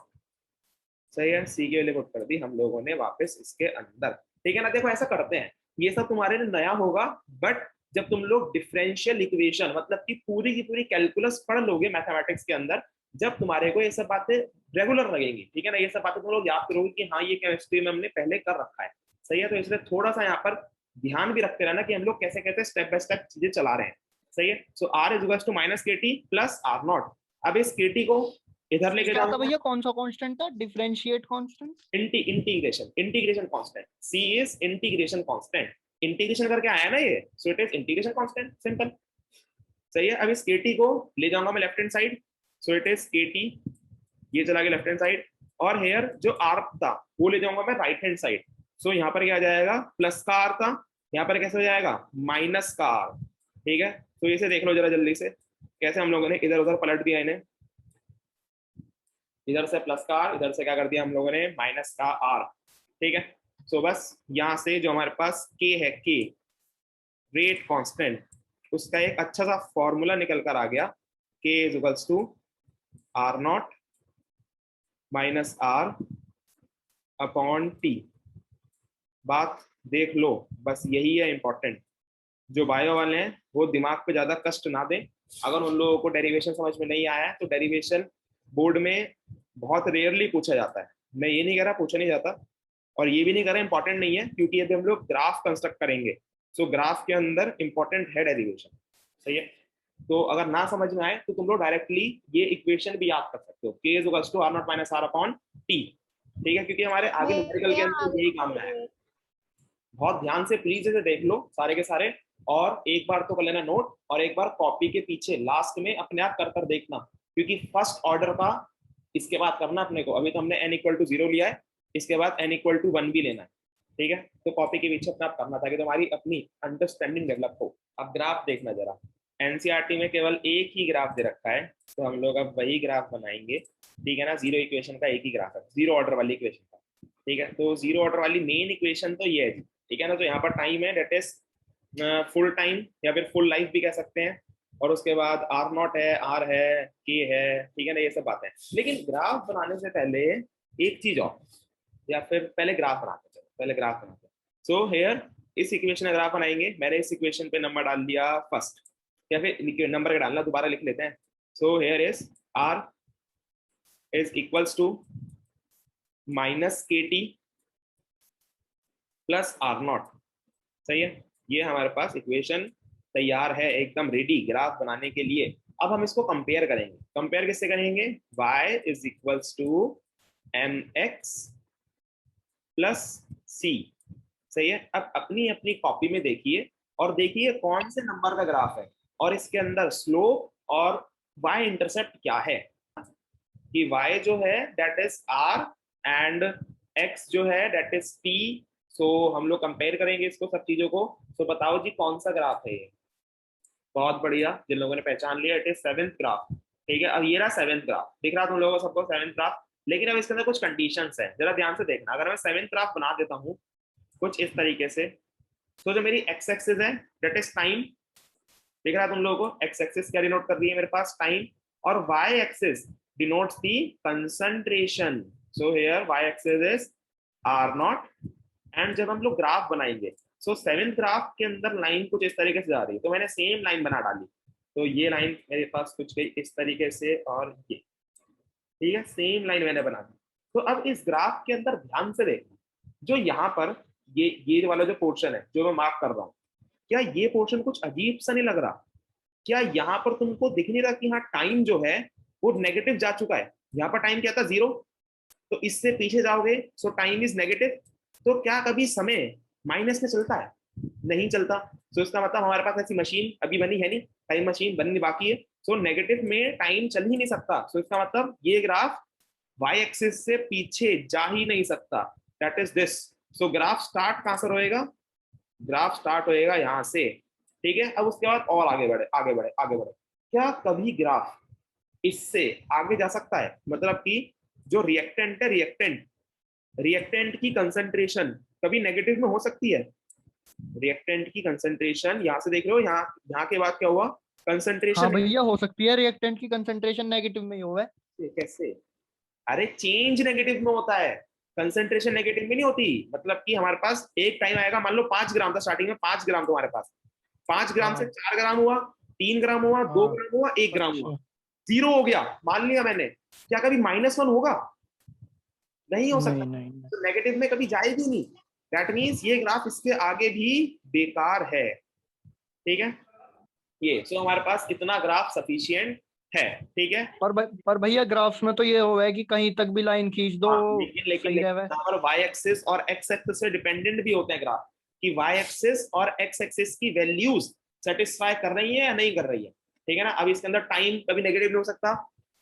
सही है। C की वैल्यू पुट कर दी हम लोगों ने वापस इसके अंदर, ठीक है ना। देखो ऐसा करते हैं, ये सब तुम्हारे लिए नया होगा, बट जब तुम लोग डिफरेंशियल इक्वेशन मतलब कि पूरी की पूरी कैलकुलस पढ़ लोगे मैथमेटिक्स के अंदर, जब तुम्हारे को ये सब बातें रेगुलर लगेंगी, ठीक है ना, ये सब बातें तुम लोग याद करोगे कि हाँ ये केमिस्ट्री में हमने पहले कर रखा है, सही है। तो इसलिए थोड़ा सा यहाँ पर ध्यान भी रखते रहना कि हम लोग कैसे कैसे स्टेप बाय स्टेप चीजें चला रहे हैं, सही है। So R is equals to minus KT plus R0। अब इस KT को इधर लेके क्या था जाओ, भैया, कौन सा कांस्टेंट था, differentiate constant, integration constant, C is integration constant, integration करके आया ना ये, सो it is integration constant, simple, सही है। अब इस KT को ले जाऊंगा मैं left hand side, so it is KT, ये चला गया लेफ्ट हैंड साइड, और हेयर जो R था वो ले जाऊंगा मैं राइट हैंड साइड, सो यहाँ पर क्या आ जाएगा, प्लस का R था, यहाँ पर कैसे हो जाएगा, माइनस का R, ठीक है, तो इसे देख लो जरा जल्दी से, कैसे हम लोगों ने इधर उधर पलट दिया इन्हें, इधर से प्लस का आर, इधर से क्या कर दिया हम लोगों ने माइनस का आर। ठीक है, सो बस यहाँ से जो हमारे पास के है, के रेट कांस्टेंट, उसका एक अच्छा सा फॉर्मूला निकल कर आ गया, K is equals to are naught minus R upon T. बात देख लो, बस यही है इंपॉर्टेंट। जो बायो वाले हैं वो दिमाग पे ज्यादा कष्ट ना दें। अगर उन लोगों को डेरिवेशन समझ में नहीं आया है तो डेरिवेशन बोर्ड में बहुत रेयरली पूछा जाता है। मैं ये नहीं कह रहा पूछा नहीं जाता, और ये भी नहीं कह रहा इंपॉर्टेंट नहीं है, क्योंकि यदि हम लोग ग्राफ कंस्ट्रक्ट करेंगे तो ग्राफ के अंदर इंपॉर्टेंट है डेरिवेशन। सही है, तो अगर ना समझ में आए तो तुम लोग डायरेक्टली ये इक्वेशन भी याद कर सकते हो, K is equals to are naught minus R upon T. ठीक है, क्योंकि हमारे आगे न्यूमेरिकल के अंदर यही काम में आएगा। बहुत ध्यान से प्लीज इसे देख लो सारे के सारे, और एक बार तो कर लेना नोट, और एक बार कॉपी के पीछे लास्ट में अपने आप कर कर देखना, क्योंकि फर्स्ट ऑर्डर का इसके बाद करना अपने को। अभी तो हमने n इक्वल टू 0 लिया है, इसके बाद n इक्वल टू 1 भी लेना है। ठीक है, तो कॉपी के पीछे अपने आप करना ताकि तुम्हारी अपनी अंडरस्टैंडिंग डेवलप हो। अब ग्राफ देखना जरा, एनसीईआरटी में केवल एक ही ग्राफ दे रखा है, तो हम लोग अब वही ग्राफ बनाएंगे। ठीक है ना, जीरो इक्वेशन का एक ही ग्राफ है, जीरो ऑर्डर वाली इक्वेशन का। ठीक है, तो जीरो ऑर्डर वाली मेन इक्वेशन तो ये है। ठीक है ना, तो यहाँ पर टाइम है डेट इज फुल टाइम या फिर फुल लाइफ भी कह सकते हैं, और उसके बाद आर नॉट है, आर है, के है। ठीक है ना, ये सब बातें। लेकिन ग्राफ बनाने से पहले एक चीज और, या फिर पहले ग्राफ बनाते, चलो पहले ग्राफ बनाते। सो हेयर इस इक्वेशन का ग्राफ बनाएंगे। मैंने इस इक्वेशन पे नंबर डाल दिया फर्स्ट, या फिर नंबर का डालना दोबारा लिख लेते हैं। So here is R is equals to minus K T plus R naught. सही है, ये हमारे पास इक्वेशन तैयार है, एकदम रेडी ग्राफ बनाने के लिए। अब हम इसको कंपेयर करेंगे। कंपेयर किससे करेंगे? y is equals to mx plus c। सही है, अब अपनी अपनी कॉपी में देखिए और देखिए कौन से नंबर का ग्राफ है, और इसके अंदर स्लोप और y इंटरसेप्ट क्या है। कि y जो है that is r and x जो है दैट इज t। सो हम लोग कंपेयर करेंगे इसको सब चीजों को। तो बताओ जी कौन सा ग्राफ है ये? बहुत बढ़िया, जिन लोगों ने पहचान लिया, इट इज सेवेंथ ग्राफ। ठीक है, अब ये रहा सेवेंथ ग्राफ, दिख रहा तुम लोगों को सबको सेवेंथ ग्राफ। लेकिन अब इसके अंदर कुछ कंडीशंस है, जरा ध्यान से देखना। अगर मैं सेवेंथ ग्राफ बना देता हूँ कुछ इस तरीके से, तो जो मेरी एक्स एक्सिस है दैट इज टाइम, दिख रहा तुम लोगों को? एक्स एक्सिस क्या डिनोट कर रही है मेरे पास? टाइम। और Y axis denotes the concentration. So here Y axis is R naught. And जब हम लोग ग्राफ बनाएंगे, सो सेवेंथ ग्राफ के अंदर लाइन कुछ इस तरीके से जा रही है, तो मैंने सेम लाइन बना डाली। तो ये लाइन मेरे पास कुछ गई इस तरीके से, और ये, ठीक है, सेम लाइन मैंने बना दी। तो अब इस ग्राफ के अंदर ध्यान से देखना, जो यहाँ पर ये वाला जो पोर्शन है जो मैं मार्क कर रहा हूँ, क्या ये पोर्शन कुछ अजीब सा नहीं लग रहा? क्या यहाँ पर तुमको दिख नहीं रहा कि हाँ टाइम जो है वो नेगेटिव जा चुका है? यहाँ पर टाइम क्या था? 0। तो इससे पीछे जाओगे सो टाइम इज नेगेटिव। तो क्या कभी समय माइनस में चलता है? नहीं चलता। सो इसका मतलब हमारे पास ऐसी मशीन अभी बनी है नहीं, टाइम मशीन बननी बाकी है। सो नेगेटिव में टाइम चल ही नहीं सकता। सो इसका मतलब ये ग्राफ वाई एक्सिस से पीछे जा ही नहीं सकता, that is this. So graph start कहां से होएगा? ग्राफ स्टार्ट होएगा यहाँ से। ठीक है, अब उसके बाद और आगे बढ़े आगे बढ़े आगे बढ़े। क्या कभी ग्राफ इससे आगे जा सकता है? मतलब कि जो रिएक्टेंट है, रिएक्टेंट की कंसंट्रेशन कभी नेगेटिव में हो सकती है? रिएक्टेंट की कंसंट्रेशन यहाँ से देख रहे हो, यहाँ के बाद क्या हुआ? कंसंट्रेशन। हाँ भैया, हो सकती है रिएक्टेंट की कंसंट्रेशन नेगेटिव में ही हो। कैसे? अरे चेंज नेगेटिव में होता है, कंसंट्रेशन नेगेटिव में नहीं होती। मतलब कि हमारे पास एक टाइम आएगा, मान लो 5 ग्राम था स्टार्टिंग में, 5 ग्राम तुम्हारे पास, 5 ग्राम से 4 ग्राम हुआ, 3 ग्राम हुआ, 2 ग्राम हुआ, 1 ग्राम हुआ, 0 हो गया, मान लिया मैंने। क्या कभी -1 होगा? नहीं हो सकता। नहीं। तो नेगेटिव में कभी जाएगी नहीं। दैट मीन्स ये ग्राफ इसके आगे भी बेकार है। ठीक है, ये सो हमारे पास इतना ग्राफ सफिशिएंट है। ठीक है, पर भैया ग्राफ्स में तो ये हो है कि कहीं तक भी लाइन खींच दो। लेकिन यहाँ पर वाई एक्सिस और एक्स एक्सिस से डिपेंडेंट भी होते हैं ग्राफ, कि वाई एक्सिस और एक्स एक्सिस की वैल्यूज सेटिस्फाई कर रही है या नहीं कर रही है। ठीक है ना, अब इसके अंदर टाइम कभी नेगेटिव नहीं हो सकता,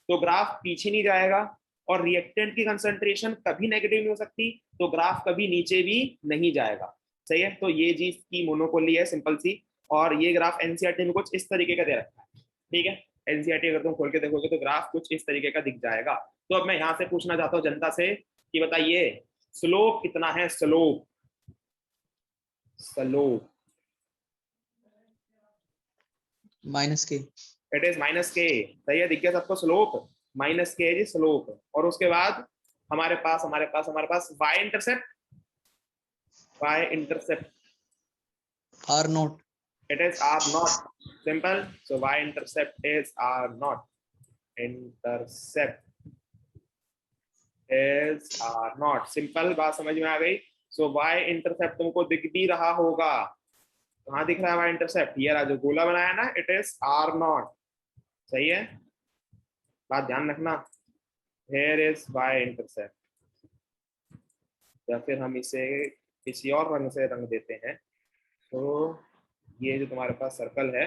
तो ग्राफ पीछे नहीं जाएगा। और रिएक्टेंट की कंसंट्रेशन कभी नेगेटिव नहीं हो सकती, तो ग्राफ कभी नीचे भी नहीं जाएगा। सही है, तो ये चीज की मोनोपोली है सिंपल सी। और ये ग्राफ एनसीईआरटी में कुछ इस तरीके का दे रखा है, ठीक है। एनसीईआरटी अगर तुम खोल के देखोगे तो ग्राफ कुछ इस तरीके का दिख जाएगा। तो अब मैं यहाँ से पूछना चाहता हूँ जनता से कि बताइए स्लोप कितना है, स्लोप, स्लोप माइनस के। इट इज माइनस के, सही है, दिख गया सबको, स्लोप माइनस के है जी स्लोप। और उसके बाद हमारे पास y intercept, y intercept r naught, it is r naught, simple. So y intercept is r naught, intercept is r naught, simple, बात समझ में आ गई। so y intercept तुमको दिख भी रहा होगा, कहाँ दिख रहा है y intercept, ये रहा जो गोला बनाया ना, it is r naught, सही है, बात ध्यान रखना। here is y intercept, या फिर हम इसे किसी और रंग से रंग देते हैं, तो ये जो तुम्हारे पास सर्कल है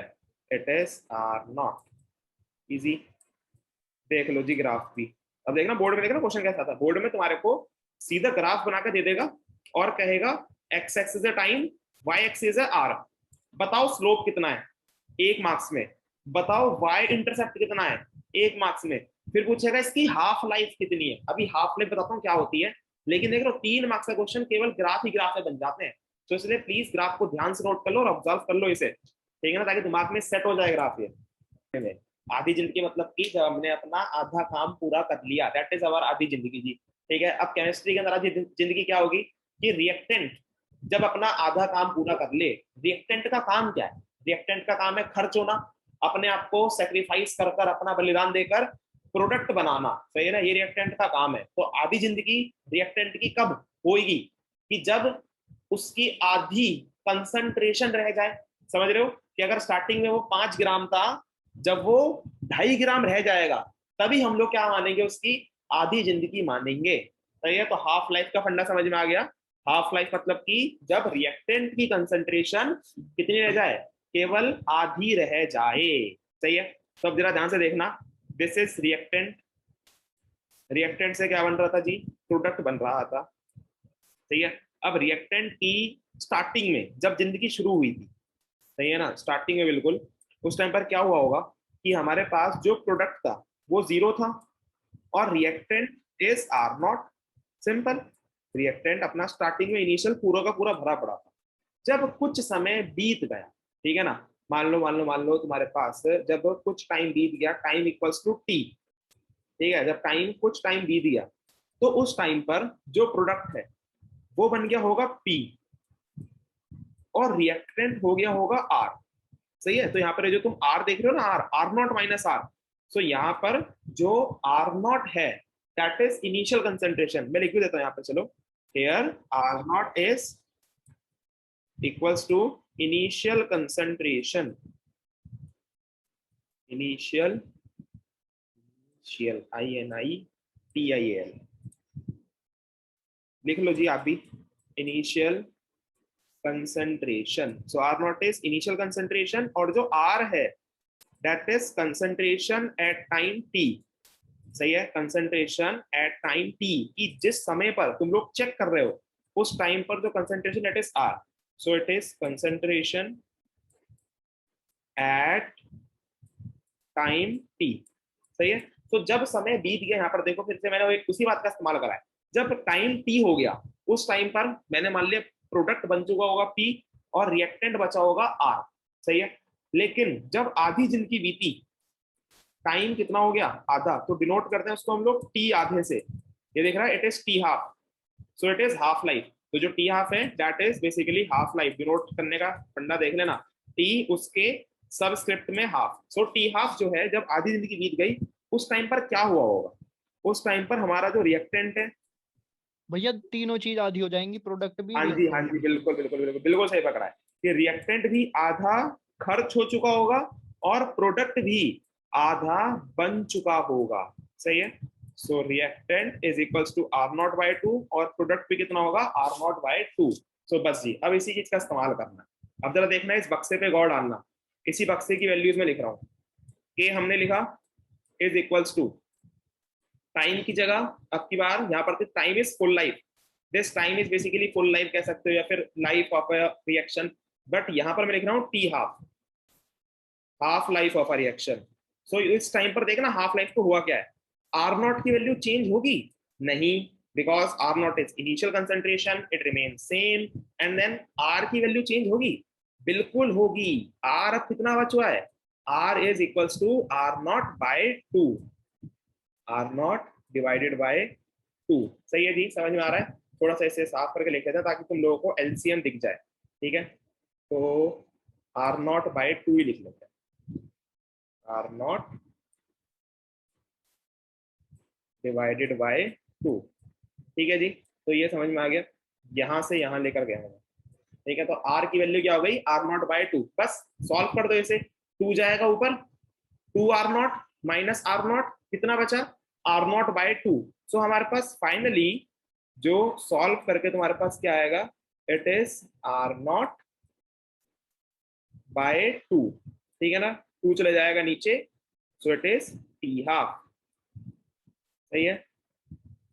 it is R naught, easy, देख लो जी ग्राफ भी। अब देखना बोर्ड में, देखना क्वेश्चन कैसा था, बोर्ड में तुम्हारे को सीधा ग्राफ बनाकर दे देगा और कहेगा एक्स एक्सिस है टाइम, वाई एक्सिस है आर, बताओ स्लोप कितना है, 1 मार्क्स में, बताओ वाई इंटरसेप्ट कितना है, 1 मार्क्स में, फिर पूछेगा इसकी हाफ लाइफ कितनी है। अभी हाफ लाइफ बताता हूँ क्या होती है, लेकिन देख लो 3 मार्क्स का क्वेश्चन केवल ग्राफ ही ग्राफ में बन जाते हैं, तो इसलिए प्लीज ग्राफ को ध्यान से नोट कर लो और ऑब्जर्व कर लो इसे, ठीक है ना, ताकि दिमाग में सेट हो जाए ग्राफ ये। आधी जिंदगी मतलब कि जब हमने अपना आधा काम पूरा कर लिया, दैट इज अवर आधी जिंदगी जी, ठीक है। अब केमिस्ट्री के अंदर आधी जिंदगी क्या होगी कि रिएक्टेंट जब अपना आधा काम पूरा कर ले, रिएक्टेंट का काम क्या है, रिएक्टेंट का काम है खर्च होना, अपने आप को सेक्रीफाइस कर कर, अपना बलिदान देकर प्रोडक्ट बनाना, सही है ना, ये रिएक्टेंट का काम है। तो आधी जिंदगी रिएक्टेंट की कब होगी कि जब उसकी आधी कंसंट्रेशन रह जाए, समझ रहे हो, कि अगर स्टार्टिंग में वो 5 ग्राम था, जब वो 2.5 ग्राम रह जाएगा, तभी हम लोग क्या मानेंगे, उसकी आधी जिंदगी मानेंगे, सही है। तो हाफ लाइफ का फंडा समझ में आ गया, हाफ लाइफ मतलब कि जब रिएक्टेंट की कंसंट्रेशन कितनी रह जाए, केवल आधी रह जाए, सही है। तो अब जरा ध्यान से देखना, दिस इज रिएक्टेंट, रिएक्टेंट से क्या बन रहा था जी, प्रोडक्ट बन रहा था, सही है। अब रिएक्टेंट की स्टार्टिंग में जब जिंदगी शुरू हुई थी, सही है ना, स्टार्टिंग में बिल्कुल, उस टाइम पर क्या हुआ होगा कि हमारे पास जो प्रोडक्ट था वो 0 था और reactant is R naught, simple. Reactant अपना स्टार्टिंग में इनिशियल पूरा का पूरा भरा पड़ा था, जब कुछ समय बीत गया, ठीक है ना, मान लो तुम्हारे पास जब कुछ टाइम बीत गया, टाइम इक्वल्स टू टी, ठीक है, जब टाइम कुछ टाइम बीत गया तो उस टाइम पर जो प्रोडक्ट है वो बन गया होगा P और रिएक्टेंट हो गया होगा R, सही है। तो यहाँ पर जो तुम R देख रहे हो ना, R naught minus R, so यहाँ पर जो R नॉट है दैट इज इनिशियल कंसेंट्रेशन, मैं लिख भी देता हूँ यहाँ पर, चलो, here R naught is equals to initial concentration, initial INITIAL, लिख लो जी आप भी, initial concentration. So R naught is initial concentration और जो आर है that is concentration at time T, सही है, कंसंट्रेशन एट टाइम टी, कि जिस समय पर तुम लोग चेक कर रहे हो उस टाइम पर जो concentration that is R, so it is concentration at time T, सही है। तो जब समय बीत गया, यहाँ पर देखो फिर से मैंने उसी बात का इस्तेमाल करा है, जब टाइम टी हो गया उस टाइम पर मैंने मान लिया प्रोडक्ट बन चुका होगा P और रिएक्टेंट बचा होगा R, सही है। लेकिन जब आधी जिंदगी बीती, टाइम कितना हो गया, आधा, तो डिनोट करते हैं उसको हम लोग T आधे से, ये देख रहा है, it is T half, so it is half life. तो जो T हाफ है that is basically half life, denote करने का फंडा देख लेना, T उसके सबस्क्रिप्ट में हाफ, सो T हाफ जो है जब आधी जिंदगी बीत गई उस टाइम पर क्या हुआ होगा, उस टाइम पर हमारा जो रिएक्टेंट है, भैया तीनों चीज आधी हो जाएंगी, प्रोडक्ट भी, हाँ जी बिल्कुल बिल्कुल बिल्कुल बिल्कुल सही पकड़ा है, कि रिएक्टेंट भी आधा खर्च हो चुका होगा और प्रोडक्ट भी आधा बन चुका होगा, सही है। So reactant is equals to R naught by 2 और प्रोडक्ट भी कितना होगा, R नॉट बाय 2। सो बस जी, अब इसी चीज का इस्तेमाल करना, अब जरा देखना है इस बक्से पे गौर डालना, इसी बक्से की वैल्यूज में लिख रहा हूँ, कि हमने लिखा इज इक्वल्स टू टाइम की जगह अब की बार यहाँ पर time is full life, this time is basically full life कह सकते हो या फिर life of a reaction, but यहाँ पर मैं लिख रहा हूँ t half life of a reaction. So इस टाइम पर देखना हाफ लाइफ को हुआ क्या है, आर नॉट की वैल्यू चेंज होगी नहीं, because R naught is initial concentration, it remain same, and then R की वैल्यू चेंज होगी, बिल्कुल होगी। आर अब कितना बच हुआ है, R is equals to are naught by 2, are naught divided by 2। सही है जी, समझ में आ रहा है? थोड़ा सा इसे साफ करके लिख लेते हैं ताकि तुम लोगों को एलसीएम दिख जाए, ठीक है? तो आर नॉट बाय 2 ही लिख लेते हैं, आर नॉट डिवाइडेड बाय 2, ठीक है जी। तो ये समझ में आ गया, यहां से यहां लेकर गया हूं, ठीक है? तो आर की वैल्यू क्या हो गई, आर नॉट बाय 2। बस सॉल्व कर दो इसे, 2 जाएगा ऊपर, 2 are naught minus are naught, कितना बचा, आर नॉट बाय 2। सो हमारे पास फाइनली जो सॉल्व करके तुम्हारे पास क्या आएगा, it is R naught by 2, ठीक है ना? 2 चले जाएगा नीचे, so it is T half, सही है,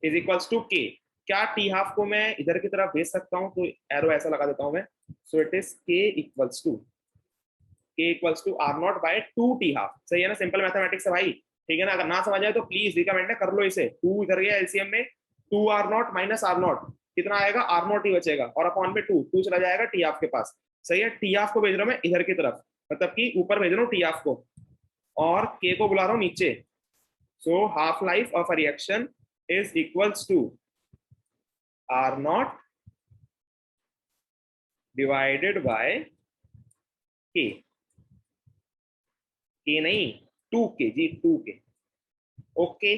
इज इक्वल्स टू के। क्या टी हाफ को मैं इधर की तरफ भेज सकता हूं, तो एरो ऐसा लगा देता हूं मैं, so it is k equals to are naught by 2 t half. सही है ना, सिंपल मैथमेटिक्स है भाई, ठीक है ना? अगर ना समझ आए तो प्लीज रिकमेंड कर लो इसे। 2 इधर गया एलसीएम में, 2 are naught minus are naught कितना आएगा, आर नॉट ही बचेगा, और अपॉन में 2 चला जाएगा टी हाफ के पास। सही है, टी हाफ को भेज रहा हूं मैं इधर की तरफ, मतलब कि ऊपर भेज रहा हूँ टी हाफ को, और के को बुला रहा हूँ नीचे। So half life of a reaction is equals to are naught divided by k, k नहीं 2 के जी, 2 के। ओके,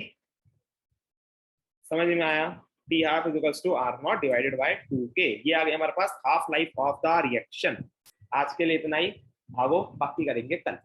समझ में आया? T half is equals to are naught divided by 2 k. ये आ गया हमारे पास half life of the reaction. आज के लिए इतना ही, भागो बाकी करेंगे कल।